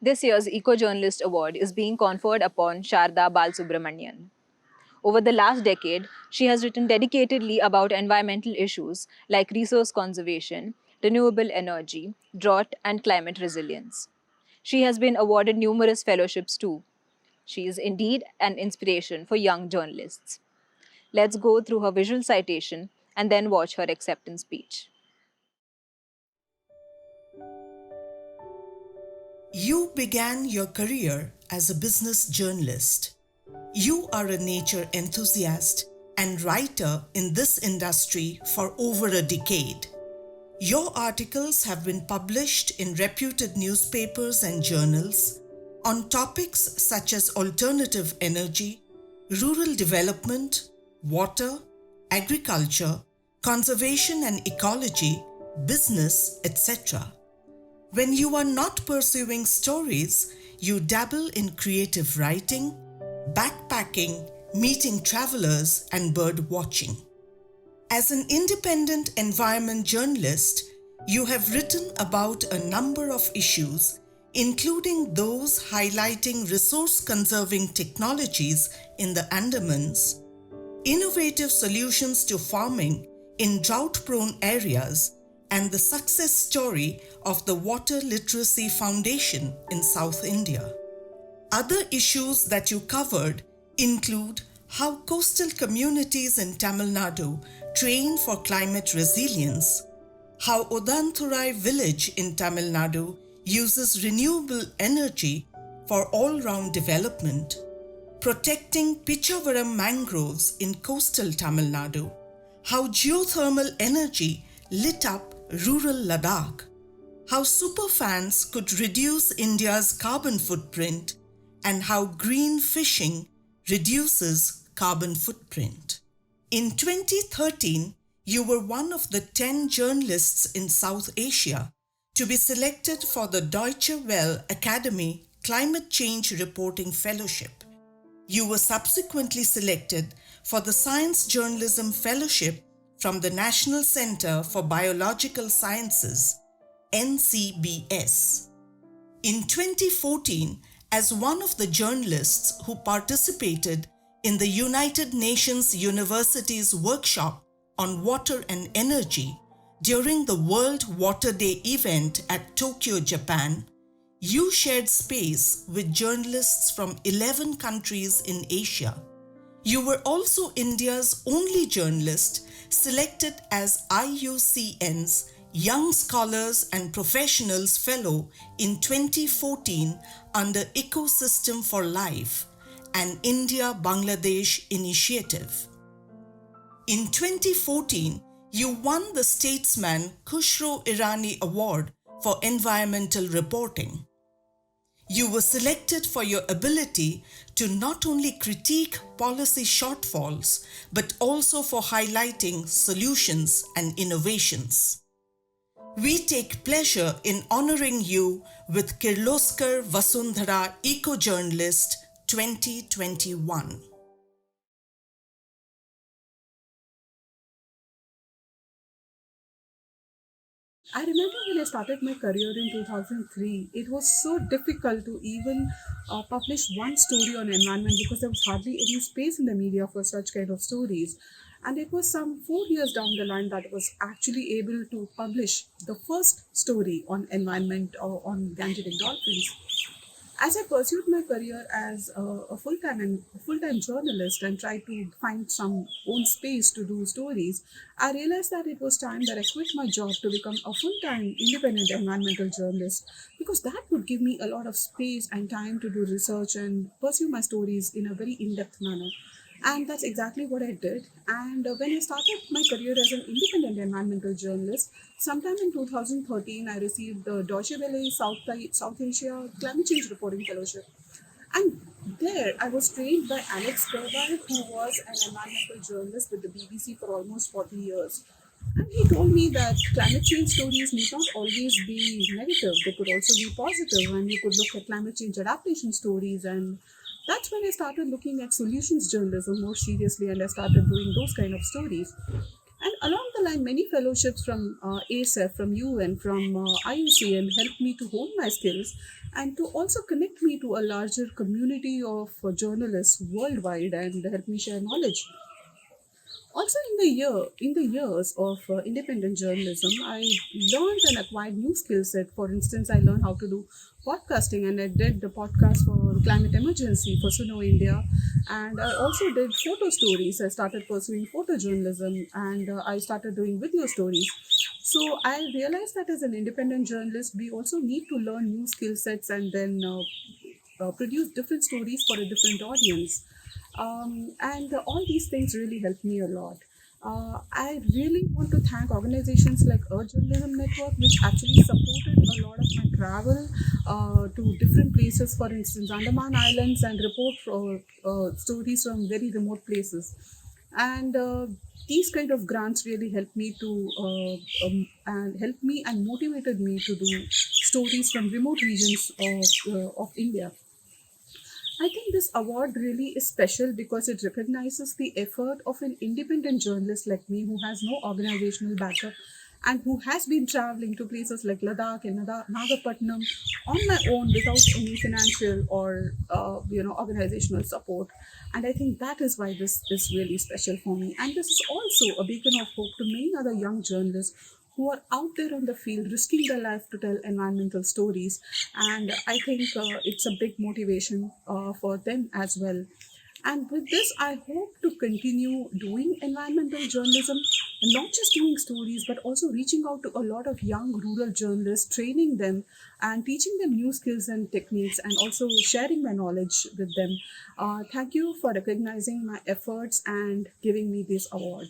This year's Eco-Journalist Award is being conferred upon Sharada Subramanian. Over the last decade, she has written dedicatedly about environmental issues like resource conservation, renewable energy, drought, and climate resilience. She has been awarded numerous fellowships too. She is indeed an inspiration for young journalists. Let's go through her visual citation and then watch her acceptance speech. You began your career as a business journalist. You are a nature enthusiast and writer in this industry for over a decade. Your articles have been published in reputed newspapers and journals on topics such as alternative energy, rural development, water, agriculture, conservation and ecology, business, etc. When you are not pursuing stories, you dabble in creative writing, backpacking, meeting travelers, and bird watching. As an independent environment journalist, you have written about a number of issues, including those highlighting resource-conserving technologies in the Andamans, innovative solutions to farming in drought-prone areas, and the success story of the Water Literacy Foundation in South India. Other issues that you covered include how coastal communities in Tamil Nadu train for climate resilience, how Odanthurai village in Tamil Nadu uses renewable energy for all-round development, protecting Pichavaram mangroves in coastal Tamil Nadu, how geothermal energy lit up rural Ladakh, how superfans could reduce India's carbon footprint, and how green fishing reduces carbon footprint. In 2013, you were one of the 10 journalists in South Asia to be selected for the Deutsche Welle Academy Climate Change Reporting Fellowship. You were subsequently selected for the Science Journalism Fellowship from the National Center for Biological Sciences, NCBS. In 2014, as one of the journalists who participated in the United Nations University's workshop on water and energy during the World Water Day event at Tokyo, Japan, you shared space with journalists from 11 countries in Asia. You were also India's only journalist selected as IUCN's Young Scholars and Professionals Fellow in 2014 under Ecosystem for Life, an India-Bangladesh initiative. In 2014, you won the Statesman Khushro Irani Award for Environmental Reporting. You were selected for your ability to not only critique policy shortfalls, but also for highlighting solutions and innovations. We take pleasure in honoring you with Kirloskar Vasundhara Eco-Journalist 2021. I remember when I started my career in 2003, it was so difficult to even publish one story on environment because there was hardly any space in the media for such kind of stories. And it was some 4 years down the line that I was actually able to publish the first story on environment or on Gangetic dolphins. As I pursued my career as a full-time journalist and tried to find some own space to do stories, I realized that it was time that I quit my job to become a full-time independent environmental journalist because that would give me a lot of space and time to do research and pursue my stories in a very in-depth manner. And that's exactly what I did. And when I started my career as an independent environmental journalist, sometime in 2013, I received the Deutsche Welle South Asia Climate Change Reporting Fellowship. And there, I was trained by Alex Gerber, who was an environmental journalist with the BBC for almost 40 years. And he told me that climate change stories need not always be negative, they could also be positive, and you could look at climate change adaptation stories. And that's when I started looking at solutions journalism more seriously, and I started doing those kind of stories. And along the and many fellowships from ASF, from UN, from IUCN helped me to hone my skills and to also connect me to a larger community of journalists worldwide and help me share knowledge. Also, in the years of independent journalism, I learned and acquired new skill set. For instance, I learned how to do podcasting, and I did the podcast for climate emergency for Suno India, and I also did photo stories. I started pursuing photojournalism, and I started doing video stories. So I realized that as an independent journalist, we also need to learn new skill sets and then produce different stories for a different audience. And all these things really helped me a lot. I really want to thank organizations like Earth Journalism Network, which actually supported a lot of my travel to different places, for instance, Andaman Islands, and report stories from very remote places. And these kind of grants really helped me to and helped me and motivated me to do stories from remote regions of India. I think this award really is special because it recognizes the effort of an independent journalist like me who has no organizational backup and who has been traveling to places like Ladakh and Nagapatnam on my own without any financial or organizational support. And I think that is why this is really special for me. And this is also a beacon of hope to many other young journalists who are out there on the field risking their life to tell environmental stories. And I think it's a big motivation for them as well. And with this, I hope to continue doing environmental journalism, and not just doing stories, but also reaching out to a lot of young rural journalists, training them and teaching them new skills and techniques, and also sharing my knowledge with them. Thank you for recognizing my efforts and giving me this award.